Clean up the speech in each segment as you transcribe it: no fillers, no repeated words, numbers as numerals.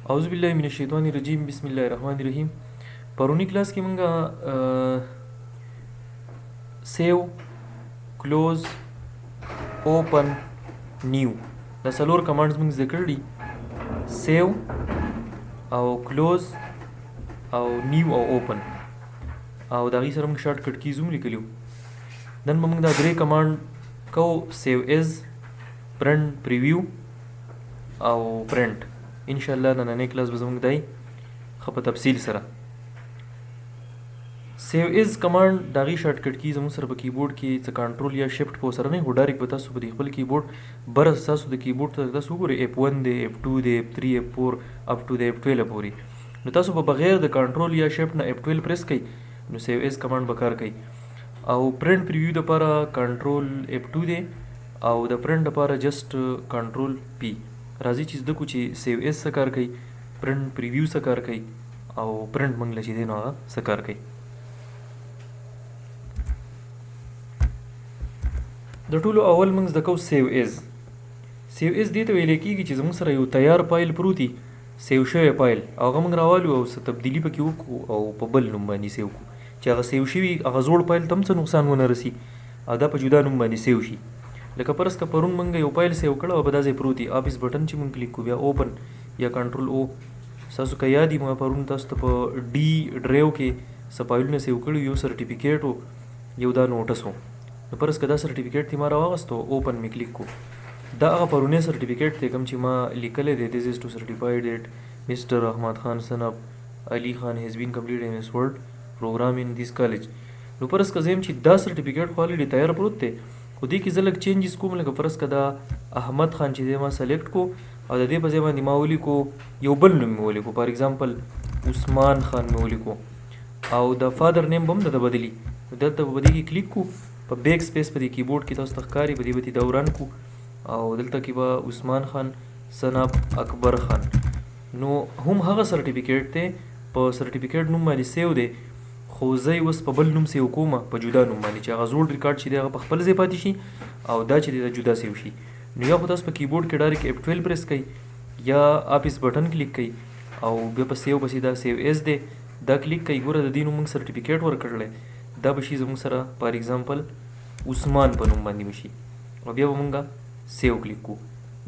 اعوذ بالله من الشیطان الرجیم بسم الله الرحمن الرحیم. پرونی کلاس کې مونږه سیو، کلوز، اوپن، نیو دا څلور کمانډز مونږ ذکر کړي. سیو او کلوز او نیو او اوپن، او دا غي سره موږ شارټ کټ کیز هم لیکلیو. نن موږ دا درې کمانډ کو: سیو از، پرنٹ پریویو او پرنٹ. ان شاء الله نننې کلاس به زموږ دی خو په تفصیل سره. سیو از کمانډ دا غي شارټ کټ کی زموږ سره په کیبورډ کې څه کنټرول یا شفټ په سره نه هو، ډایرکټ به تاسو په خپل کیبورډ بر تاسو د کیبورډ ته تاسو وګورئ F1 دی، F2 دی، F3، F4 اپ ټو د F12 پورې. نو تاسو په بغیر د کنټرول یا شفټ نه F12 پریس کړئ نو سیو از کمانډ به کار کوي. او پرنٹ پریویو لپاره کنټرول F2 دی او د پرنٹ لپاره جست کنټرول P. راځي چې زده کو چې سیو اس څه کار کوي، پرنٹ پریویو څه کار کوي او پرنٹ موږ لچې دی نو هغه څه کار کوي. د ټولو اول موږ زده کوو سیو از. سیو از دې ته ویل کېږي چې زموږ سره یو تیار فایل پروتي، سیو شوی فایل، او هغه موږ راوالو او څه تبدیلی پکې وکړو او په بل نوم باندې سیو کړو چې هغه سیو شوي هغه زوړ فایل ته هم څه نقصان ونه رسي او دا په جدا نوم باندې سیو شي. لکه پرس که پرون موږ یو فایل سیو کړو او په داسې پروتي آفیس بټن چې موږ کلیک کوو بیا اوپن یا کنټرول او. تاسو که یاد ما پرون تاسو ته په ډي ډرایو کې څه فایلونه سیو کړي، یو سرټیفیکیټ او یو دا نوټس و. نو پرس که دا سرټیفیکیټ تی ما راوغستو اوپن می کلیک کو، دا هغه پرونی سرټیفیکیټ ته کوم چې ما لیکلې دی دیس از ټو سرټیفایډ دیٹ مسټر احمد خان سن اف علی خان هیز بین کمپلیټډ ان هیز ورډ پروګرام ان دیس کالج. نو پرس که زم چې دا سرټیفیکیټ خو الریډي تیار پروت دی، خو دې کې زلک چینجز کوم. لکه فرض کدا احمد خان چې ما سلیکټ کو او د دې په ځای باندې ما ولیکو یو بل نوم ولیکو، فار ایگزامپل عثمان خان مې ولیکو او د فادر نیم بم د بدلی. دلته په دې کې کلیک کو، په بیک سپیس په دې کیبورډ کې تاسو تخکاری په دې بتی دوران کو او دلته کې به عثمان خان سناب اکبر خان. نو هم هغه سرټیفیکیټ ته په سرټیفیکیټ نوم باندې سیو دی، خو زه اوس په بل نوم سیو کوم په جدا نوم باندې چې هغه زوړ ریکارډ چې دی هغه په خپل ځای پاتې شي او دا چې دی جدا سیو شي. نو یا خو تاسو په کیبورډ کې ډایرکټ F12 پریس کړئ یا آفیس بټن کلیک کړئ او بیا په سیو پسې دا سیو ایز دی دا کلیک کړئ. ګوره د دې نوم موږ سرټیفیکیټ ورکړلی، دا به شي زموږ سره فار ایگزامپل عثمان په نوم باندې وشي او بیا به مونږ سیو کلیک کو.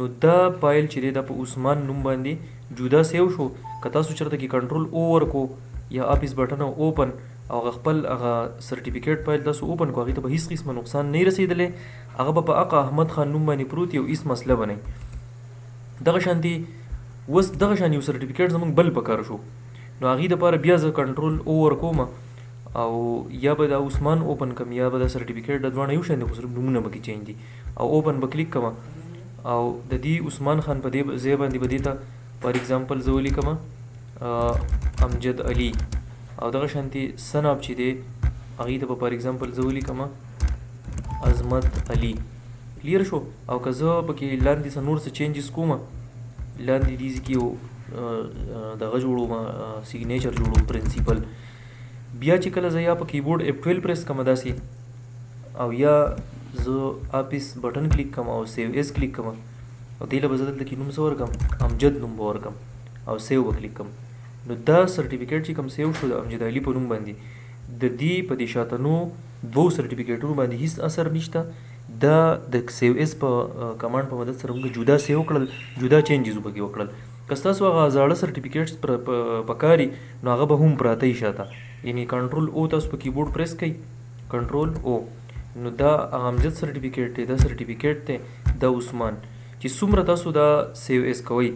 نو دا فایل چې دی دا په عثمان نوم باندې جدا سیو شو. که تاسو چېرته کې کنټرول او ورکو یا آفیس بټن او اوپن او خپل هغه سرټیفیکیټ فایل تاسو اوپن کو، هغې ته به هیڅ قسمه نقصان نه رسېدلی، هغه به په هغه احمد خان نوم باندې پروت یو هیڅ مسله به نه. دغه شانتې اوس دغه شان یو سرټیفیکیټ زموږ بل پکار شو، نو هغې دپاره بیا زه کنټرول او ورکوم او یا به دا عثمان اوپن کم یا به دا سرټیفیکیټ د دواړه یو شان دي خو صرف نومونه به کې چینج دي او اوپن به کلیک کوم او د دې عثمان خان په دې ځای باندې به دې ته فار ایگزامپل زه ولیکم امجد علي او دغه شانتې سناب چې دی هغې ته به فار ایگزامپل زه ولیکم عظمت علي. کلیر شو. او که زه پکې لاندې څه نور څه چینجز کوم، لاندې دې کې یو دغه جوړوم سیګنیچر جوړوم پرنسپل، بیا چې کله زه یا په کیبورډ F12 پریس کوم داسې او یا زه آفیس بټن کلیک کوم او سیو ایز کلیک کوم او دې له به زه دلته کې نوم څه ورکړم امجد نوم به ورکړم او سیو به کلیک کوم. نو دا سرټیفیکیټ چې کوم سیو شو د امجد علي په نوم باندې، د دې په دې شاتنو دوو سرټیفیکیټونو باندې هیڅ اثر نشته. دا د سیو ایز په کمانډ په مدد سره موږ جدا سیو کړل، جدا چینجز پکې وکړل. که ستاسو هغه زاړه سرټیفیکیټس پکاري نو هغه به هم پراته وي شاته، یعنی کنټرول او تاسو په کیبورډ پریس کړئ کنټرول او. نو دا امجد سرټیفیکیټ دی، دا سرټیفیکیټ دی د عثمان چې څومره تاسو دا سیو ایز کوئ.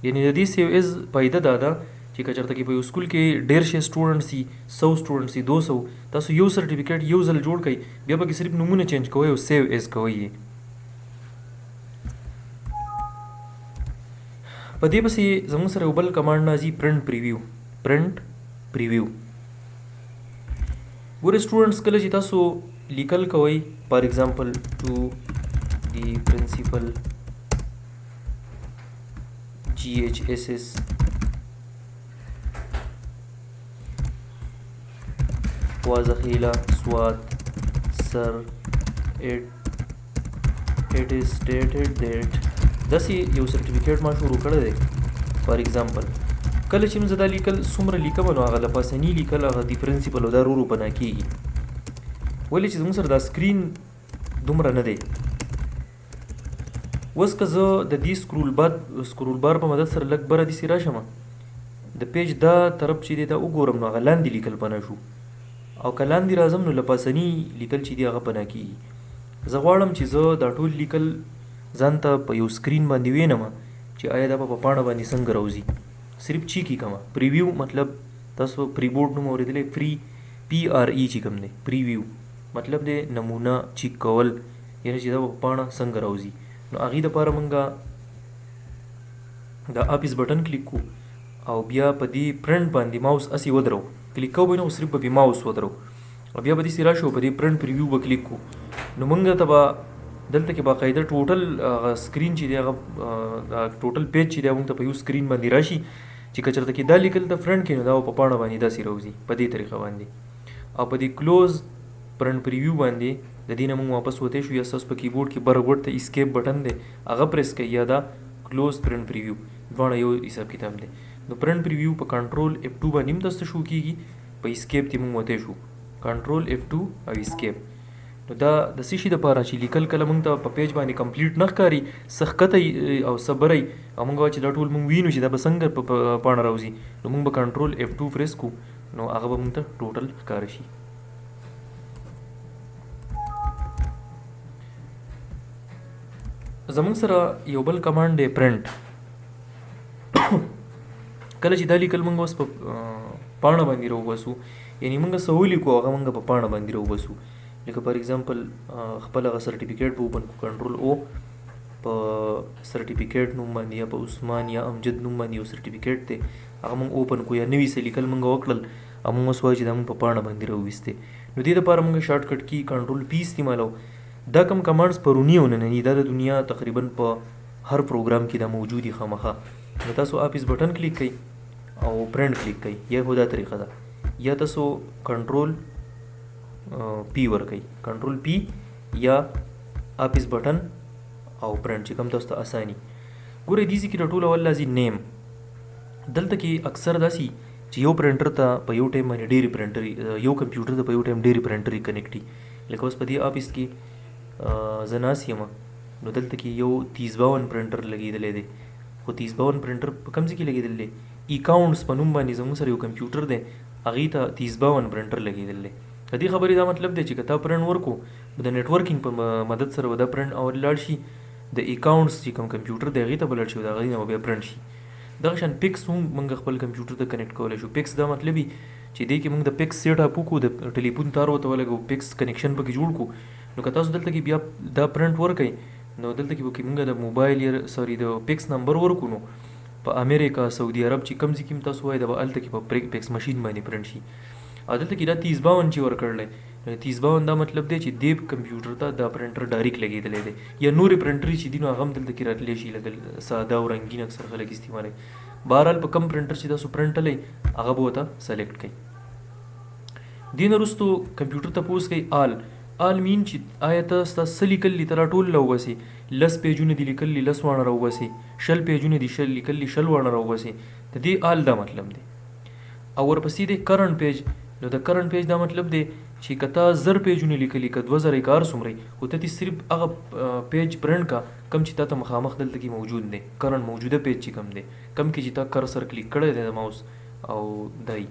یعنی د دې سیو ایز فایده دا ده چې که چېرته کې په یو سکول کې ډېر شي سټوډنټس وي، 100 سټوډنټس وي، 200، تاسو یو سرټیفیکیټ یو ځل جوړ کړئ بیا پکې صرف نومونه چینج کوئ او سیو ایز کوئ. په دې پسې زموږ سره یو بل کمانډ راځي پرنٹ پریویو. پرنٹ پریویو ګوره سټوډنټس کله چې تاسو لیکل کوئ فار ایگزامپل ټو دی پرنسپل GHSS وازخیلا سوات سر it is stated that داسې یو سرټیفیکیټ ما شروع کړی دی فار ایگزامپل کله چې موږ دا لیکل څومره لیکم نو هغه د پاسني لیکل هغه د پرنسپل او دا ورو بنا کېږي ولې چې زموږ سره دا سکرین دومره نه دی اوس که زه د دې سکرول بار په مدد سره لږ بره داسې راشم د پیج دا طرف چې دی دا وګورم نو هغه لاندې لیکل بنا شو او که لاندې راځم نو له پاسني لیکل چې دی هغه بنا کېږي زه غواړم چې زه دا ټول لیکل ځان ته په یو سکرین باندې وینم چې آیا دا په پاڼه باندې څنګه راوځي صرف چیکی کومه پریویو مطلب تاسو پری بورډ نوم اورېدلی پی آر ای چې کوم دی پریویو مطلب دی نمونه چیک کول یعنی چې دا په پاڼه څنګه راوځي نو هغې دپاره موږ دا آفیس بټن کلیک کو او بیا په دې پرنټ باندې ماوس اسې ودرو کلیک کوو به نه صرف به ماوس ودرو او بیا به داسې راشو په دې پرنټ پریویو به کلیک کو نو موږ ته به دلته کې باقاعده ټوټل سکرین چې دی هغه ټوټل پیج چې دی موږ ته په یو سکرین باندې راشي چې که چېرته کې دا لیکل د فرنټ کې نو دا په پاڼه باندې داسې راوځي په دې طریقه باندې او په دې کلوز پرنټ پریویو باندې د دې نه موږ واپس وتی شو یا ستاسو په کیبورډ کې بر ګوټ ته اسکیپ بټن دی هغه پریس کوئ یا دا کلوز پرنټ پریویو دواړه یو حساب کتاب دی نو پرنټ پریویو په کنټرول F2 باندې هم داسته شو کېږي په اسکیپ تی موږ وتی شو کنټرول F2 او اسکیپ نو دا د څه شي دپاره چې لیکل کله موږ ته په پیج باندې کمپلیټ نه ښکاري څه ښکته او څه بری او موږ چې دا ټول موږ وینو چې دا به څنګه په پاڼه راوځي نو موږ به کنټرول F2 پریس کو نو هغه به موږ ته ټوټل ښکاره شي زموږ سره یو بل کمانډ دی پرنټ کله چې دا لیکل موږ اوس په پاڼه باندې راوباسو یعنی موږ څه ولیکو هغه موږ په پاڼه باندې راوباسو لکه فار ایگزامپل خپل هغه سرټیفیکیټ به اوپن کو کنټرول او په سرټیفیکیټ نوم باندې یا په عثمان یا امجد نوم باندې یو سرټیفیکیټ دی هغه موږ اوپن کو یا نوي څه لیکل موږ وکړل او موږ اوس وایو چې دا موږ په پاڼه باندې راوویستې نو دې دپاره موږ شارټ کټ کی کنټرول پی استعمالو دا کم کمانډز پرونی او ننني دا د دنیا تقریبا په هر پروګرام کې دا موجودي خامخا نو تاسو آفیس بټن کلیک کړئ او پرنټ کلیک کړئ یا خو دا طریقه ده یا تاسو کنټرول پی ورکئ کنټرول پی یا آفیس بټن او پرنټ چې کوم تاسو ته اساني ګورئ دې کې ټول اول لازم نیم دلته کې اکثر داسي چې یو پرنټر ته په یو ټایم باندې ډېرې پرنټري یو کمپیوټر ته په یو ټایم ډېرې پرنټري کنیکټي لکه اوس په دې آفیس کې زه ناست یم نو دلته کې یو 3052 پرنټر لګېدلی دی خو 3052 پرنټر په کوم ځای کې لګېدلی دی اکاونټس په نوم باندې زموږ سره یو کمپیوټر دی هغې ته 3052 پرنټر لګېدلی دی د دې خبرې دا مطلب دی چې که تا پرنټ ورکو د نیټورکینګ په مدد سره به دا پرنټ اور لاړ شي د اکاونټس چې کوم کمپیوټر دی هغې ته به لاړ شي او د هغې نه به بیا پرنټ شي دغه شان پکس هم موږ خپل کمپیوټر ته کنیکټ کولی شو پکس دا مطلب وي چې دې کې موږ د پکس سیټ اپ وکړو د ټلیفون تار ورته ولګو پکس کنیکشن پکې جوړ کړو نو که تاسو دلته کې بیا دا پرنټ ورکئ نو دلته کې به موږ د موبایل یا سوري د پکس نمبر ورکړو نو په امریکا سعودي عرب چې کوم ځای کې هم تاسو وایئ دا به هلته کې په پکس مشین باندې پرنټ شي او دلته کې دا 3052 چې ورکړلی 3052 دا مطلب دی چې دې کمپیوټر ته دا پرنټر ډایرکټ لګېدلی دی یا نورې پرنټرې چې دي نو هغه هم دلته کې راتلی شي لکه ساده او رنګین اکثر خلک استعمالوي بهرحال په کم پرنټر چې تاسو پرنټلی هغه به ورته سلیکټ کړئ دې نه وروستو کمپیوټر تپوس کوي آل مین چې آیا ته ستا څه لیکلي ته راټول راوباسې 10 پیجونه دي لیکلي 10 واڼه راوباسې 20 پیجونه دي لیکلي 20 واڼه راوباسې د دې آل دا مطلب دی او ورپسې دی کرنټ پیج نو د کرنټ پیج دا مطلب دی چې که تا 1000 پیجونه لیکلي که 2000 یې کار څومره خو ته صرف هغه پیج پرنټ کا کم چې تا ته مخامخ دلته کې موجود دی کرنټ موجوده پیج چې کم دی کم کې چې تا کرسر کلیک کړی دی د ماوس او دی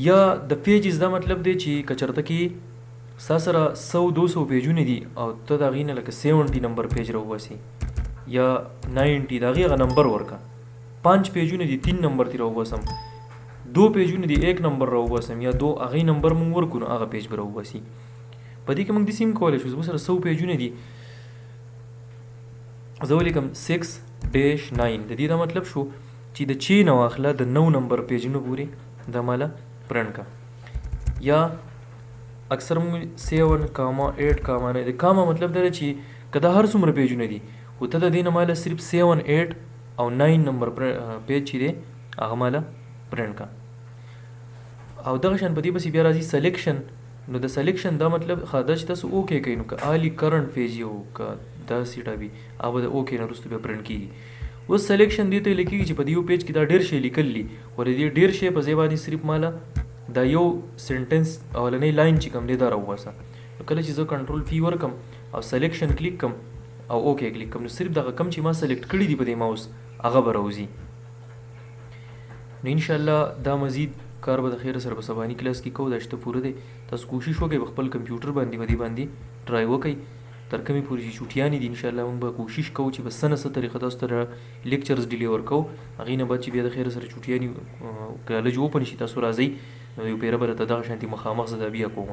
یا د پیجز دا مطلب دی چې که چېرته کې ستا سره 100-200 پیجونه دي او ته د هغې نه لکه 70 نمبر پیج راوباسې یا 90 د هغې هغه نمبر ورکه 5 پیجونه دي 3 نمبر تی راوباسم 2 پیجونه دي 1 نمبر راوباسم یا 2 هغې نمبر مونږ ورکو نو هغه پیج به راوباسي په دې کې مونږ داسې هم کولی شو زموږ سره 100 پیجونه دي زه ولیکم 6-9 د دې دا مطلب شو چې د چې نه واخله د 9 نمبر پیجونه پورې دا ماله پرنټ کا یا اکثر مونږ 7,8,9 د کاما مطلب دا چې که دا هر څومره پیجونه دي خو ته د دې نه ماله صرف 7-8 او 9 نمبر پیج چې دی هغه ماله پرنټ کا او دغه شان په دې پسې بیا راځي سلیکشن نو د سلیکشن دا مطلب دا چې تاسو اوکې کوئ نو که آلی کرنټ پیج یو که داسې ټایپ وي هغه به د اوکې نه وروسته بیا پرنټ کېږي اوس سلیکشن دې ته لیکيږي چې په دې یو پیج کې دا ډېر شی لیکل دي ور دې ډېر شی په ځای باندې صرف مالا دا یو سنټنس اولنۍ لاین چې کوم دی دا راوباسه. نو کله چې زه کنټرول پی ورکم او سلیکشن کلیک کم او اوکې کلیک کوم نو صرف دغه کم چې ما سلیکټ کړي دي په دې ماوس هغه به راوځي. نو ان شاء الله دا مزید کار به د خیر سره په سباني کلاس کې کوو. دا شته پوره دی. تاسو کوشش وکړئ په خپل کمپیوټر باندې ټرای وکړئ تر کومې پورې چې چوټیانې دي. ان شاء الله موږ به کوشش کوو چې په څه نه څه طریقه تاسو ته لیکچرز ډیلیور کوو. هغې نه بعد چې بیا د خیر سره چوټیانې کالج اوپن شي تاسو راځئ نو یو پیره به راته دغه شانتې مخامخ زه دا بیا کوم.